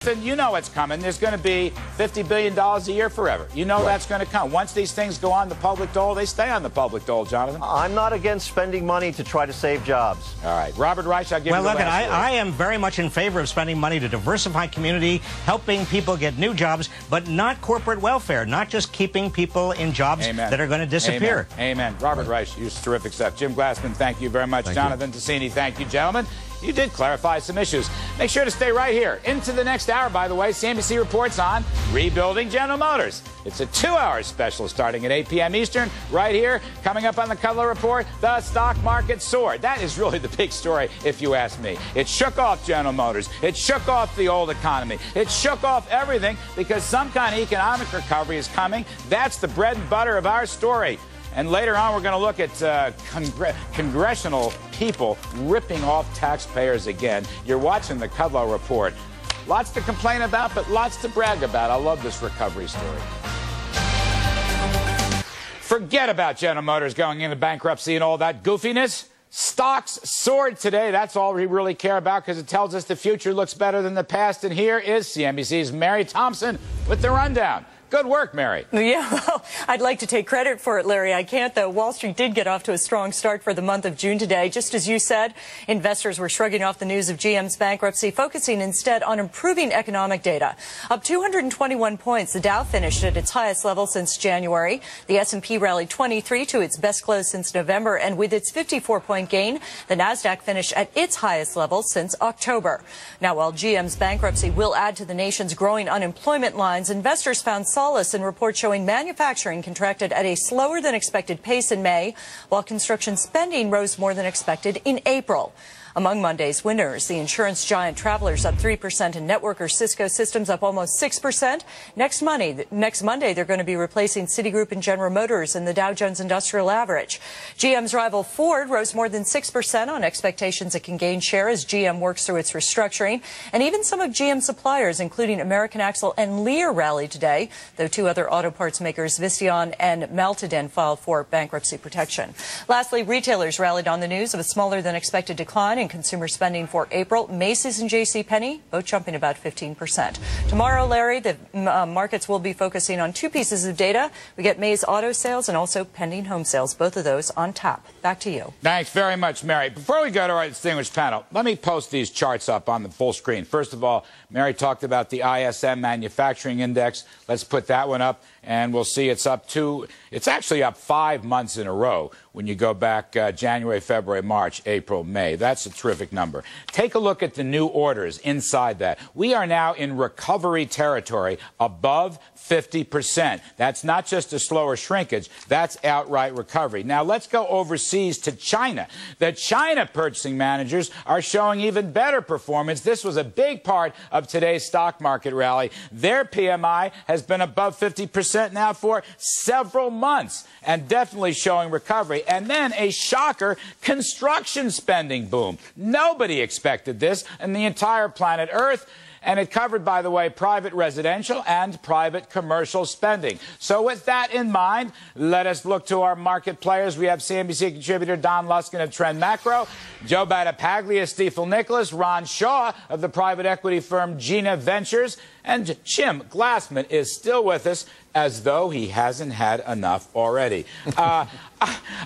And you know it's coming. There's going to be $50 billion a year forever. You know that's going to come. Once these things go on the public dole, they stay on the public dole, Jonathan. I'm not against spending money to try to save jobs. All right. Robert Reich, I'll give you the last word. I am very much in favor of spending money to diversify community, helping people get new jobs, but not corporate welfare, not just keeping people in jobs that are going to disappear. Amen. Robert Reich, you terrific stuff. Jim Glassman, thank you very much. Jonathan Tassini, thank you, gentlemen. You did clarify some issues. Make sure to stay right here. Into the next hour, by the way, CNBC reports on rebuilding General Motors. It's a 2-hour special starting at 8 p.m. Eastern. Right here, coming up on the Cutler Report, the stock market soared. That is really the big story, if you ask me. It shook off General Motors. It shook off the old economy. It shook off everything because some kind of economic recovery is coming. That's the bread and butter of our story. And later on, we're going to look at congressional people ripping off taxpayers again. You're watching the Kudlow Report. Lots to complain about, but lots to brag about. I love this recovery story. Forget about General Motors going into bankruptcy and all that goofiness. Stocks soared today. That's all we really care about because it tells us the future looks better than the past. And here is CNBC's Mary Thompson with the rundown. Good work, Mary. Yeah, well, I'd like to take credit for it, Larry. I can't, though. Wall Street did get off to a strong start for the month of June today. Just as you said, investors were shrugging off the news of GM's bankruptcy, focusing instead on improving economic data. Up 221 points, the Dow finished at its highest level since January. The S&P rallied 23 to its best close since November, and with its 54-point gain, the Nasdaq finished at its highest level since October. Now, while GM's bankruptcy will add to the nation's growing unemployment lines, investors found solace in reports showing manufacturing contracted at a slower than expected pace in May, while construction spending rose more than expected in April. Among Monday's winners, the insurance giant Travelers up 3% and networker Cisco Systems up almost 6%. Next Monday, they're going to be replacing Citigroup and General Motors in the Dow Jones Industrial Average. GM's rival Ford rose more than 6% on expectations it can gain share as GM works through its restructuring. And even some of GM's suppliers, including American Axle and Lear, rallied today, though two other auto parts makers, Visteon and Maltodin, filed for bankruptcy protection. Lastly, retailers rallied on the news of a smaller than expected decline in consumer spending for April. Macy's and JCPenney both jumping about 15%. Tomorrow, Larry, the markets will be focusing on two pieces of data. We get May's auto sales and also pending home sales, both of those on tap. Back to you. Thanks very much, Mary. Before we go to our distinguished panel, let me post these charts up on the full screen. First of all, Mary talked about the ISM Manufacturing Index. Let's put that one up, and we'll see it's actually up 5 months in a row when you go back January, February, March, April, May. That's a terrific number. Take a look at the new orders inside that. We are now in recovery territory above 50%. That's not just a slower shrinkage. That's outright recovery. Now, let's go overseas to China. The China purchasing managers are showing even better performance. This was a big part of today's stock market rally. Their PMI has been above 50% now for several months and definitely showing recovery. And then a shocker, construction spending boom. Nobody expected this in the entire planet Earth. And it covered, by the way, private residential and private commercial spending. So with that in mind, let us look to our market players. We have CNBC contributor Don Luskin of Trend Macro, Joe Battipaglia, Stifel Nicholas, Ron Shaw of the private equity firm Gina Ventures, and Jim Glassman is still with us as though he hasn't had enough already. I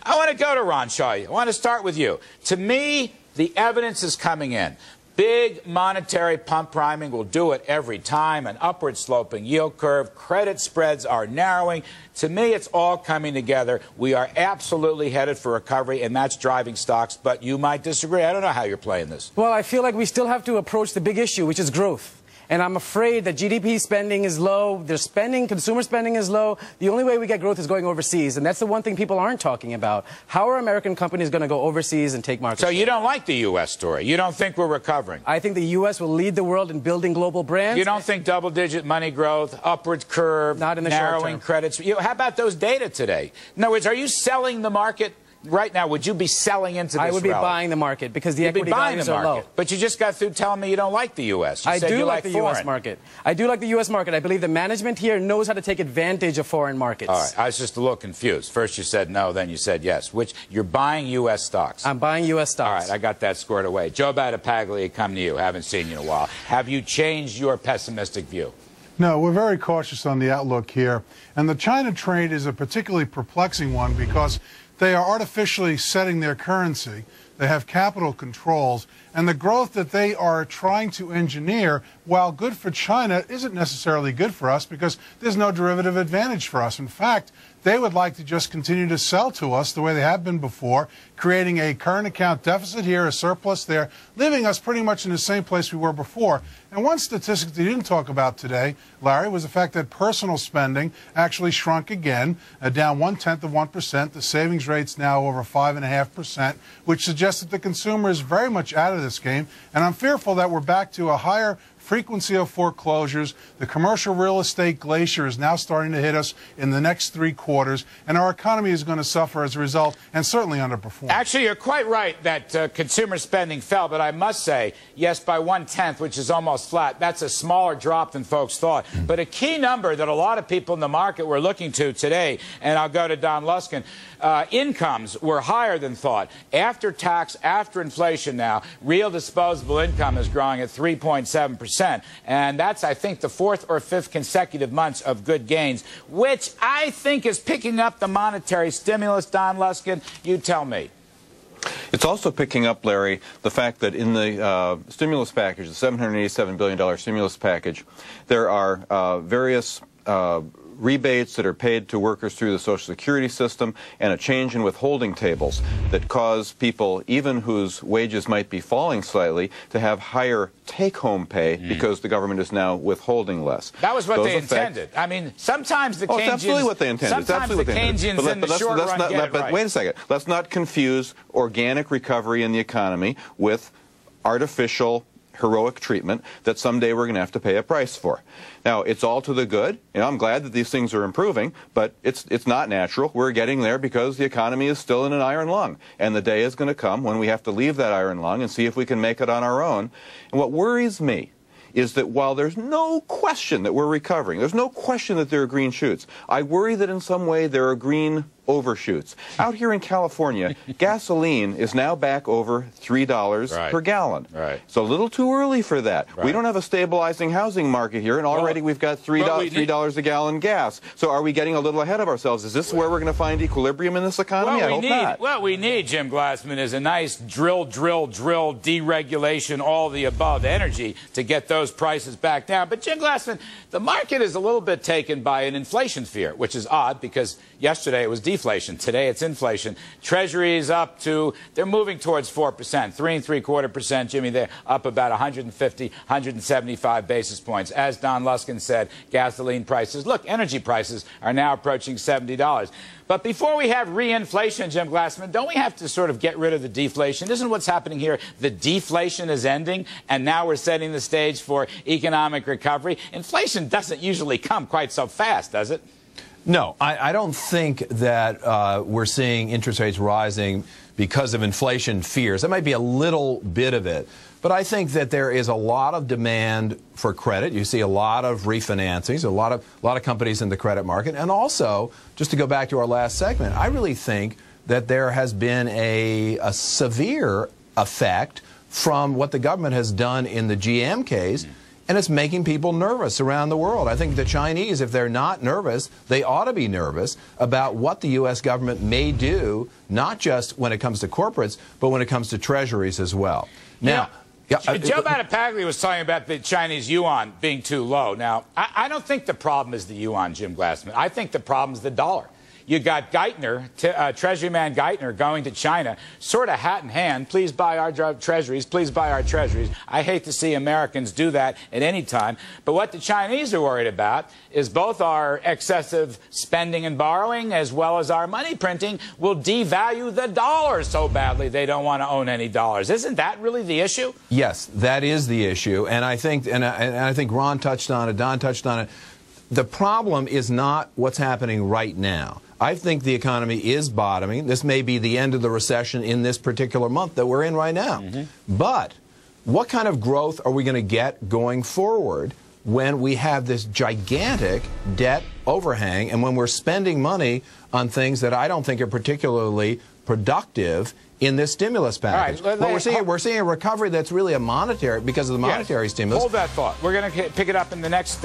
want to go to Ron Shaw. I want to start with you. To me, the evidence is coming in. Big monetary pump priming will do it every time. An upward sloping yield curve. Credit spreads are narrowing. To me, it's all coming together. We are absolutely headed for recovery, and that's driving stocks. But you might disagree. I don't know how you're playing this. Well, I feel like we still have to approach the big issue, which is growth. And I'm afraid that GDP spending is low, consumer spending is low. The only way we get growth is going overseas, and that's the one thing people aren't talking about. How are American companies going to go overseas and take market share? So you don't like the U.S. story? You don't think we're recovering? I think the U.S. will lead the world in building global brands. You don't think double-digit money growth, upward curve, not in the narrowing short term. credits? How about those data today? In other words, are you selling the market? right now, would you be selling into this I would be rally? buying the market because the equity values are low. But you just got through telling me you don't like the U.S. You I said do you like the foreign. U.S. market. I do like the U.S. market. I believe the management here knows how to take advantage of foreign markets. All right. I was just a little confused. First you said no, then you said yes. Which, you're buying U.S. stocks? I'm buying U.S. stocks. All right. I got that squared away. Joe Battipaglia, come to you. Haven't seen you in a while. Have you changed your pessimistic view? No, we're very cautious on the outlook here. And the China trade is a particularly perplexing one because they are artificially setting their currency. They have capital controls. And the growth that they are trying to engineer, while good for China, isn't necessarily good for us because there's no derivative advantage for us. In fact, they would like to just continue to sell to us the way they have been before, creating a current account deficit here, a surplus there, leaving us pretty much in the same place we were before. And one statistic they didn't talk about today, Larry, was the fact that personal spending actually shrunk again, down 0.1%. The savings rate's now over 5.5%, which suggests that the consumer is very much out of this game. And I'm fearful that we're back to a higher frequency of foreclosures. The commercial real estate glacier is now starting to hit us in the next 3 quarters, and our economy is going to suffer as a result and certainly underperform. Actually, you're quite right that consumer spending fell, but I must say, yes, by 1/10, which is almost flat. That's a smaller drop than folks thought. But a key number that a lot of people in the market were looking to today, and I'll go to Don Luskin, incomes were higher than thought. After tax, after inflation now, real disposable income is growing at 3.7%. And that's, I think, the 4th or 5th consecutive months of good gains, which I think is picking up the monetary stimulus. Don Luskin, you tell me. It's also picking up, Larry, the fact that in the stimulus package, the $787 billion stimulus package, there are various rebates that are paid to workers through the Social Security system and a change in withholding tables that cause people, even whose wages might be falling slightly, to have higher take-home pay because the government is now withholding less. That was what they intended. I mean, sometimes the Keynesians... it's absolutely what they intended. Sometimes the Keynesians in the short run get it right. But wait a second. Let's not confuse organic recovery in the economy with artificial heroic treatment that someday we're going to have to pay a price for. Now, it's all to the good. You know, I'm glad that these things are improving, but it's not natural. We're getting there because the economy is still in an iron lung, and the day is going to come when we have to leave that iron lung and see if we can make it on our own. And what worries me is that while there's no question that we're recovering, there's no question that there are green shoots, I worry that in some way there are green overshoots. Out here in California, gasoline is now back over $3 per gallon. Right. It's a little too early for that. Right. We don't have a stabilizing housing market here, and already we've got $3 a gallon gas. So are we getting a little ahead of ourselves? Is this where we're going to find equilibrium in this economy? I hope not. What we need, Jim Glassman, is a nice drill, deregulation, all the above energy to get those prices back down. But Jim Glassman, the market is a little bit taken by an inflation fear, which is odd because yesterday it was deflation. Today it's inflation. Treasuries up to, they're moving towards 4%, 3.75%, Jimmy. They're up about 150, 175 basis points. As Don Luskin said, gasoline prices, look, energy prices are now approaching $70. But before we have reinflation, Jim Glassman, don't we have to sort of get rid of the deflation? Isn't what's happening here, the deflation is ending, and now we're setting the stage for economic recovery? Inflation doesn't usually come quite so fast, does it? No, I don't think that we're seeing interest rates rising because of inflation fears. That might be a little bit of it. But I think that there is a lot of demand for credit. You see a lot of refinancings, a lot of companies in the credit market. And also, just to go back to our last segment, I really think that there has been a severe effect from what the government has done in the GM case. And it's making people nervous around the world. I think the Chinese, if they're not nervous, they ought to be nervous about what the U.S. government may do, not just when it comes to corporates, but when it comes to treasuries as well. Now, Joe Battipaglia was talking about the Chinese yuan being too low. Now, I don't think the problem is the yuan, Jim Glassman. I think the problem is the dollar. You got Geithner, Treasury man Geithner, going to China, sort of hat in hand. Please buy our treasuries. Please buy our treasuries. I hate to see Americans do that at any time. But what the Chinese are worried about is both our excessive spending and borrowing as well as our money printing will devalue the dollar so badly they don't want to own any dollars. Isn't that really the issue? Yes, that is the issue. And I think, I think Ron touched on it, Don touched on it. the problem is not what's happening right now. I think the economy is bottoming. This may be the end of the recession in this particular month that we're in right now. But what kind of growth are we going to get going forward when we have this gigantic debt overhang and when we're spending money on things that I don't think are particularly productive in this stimulus package? All right, what we're seeing a recovery that's really a monetary, because of the monetary stimulus. Hold that thought. We're going to pick it up in the next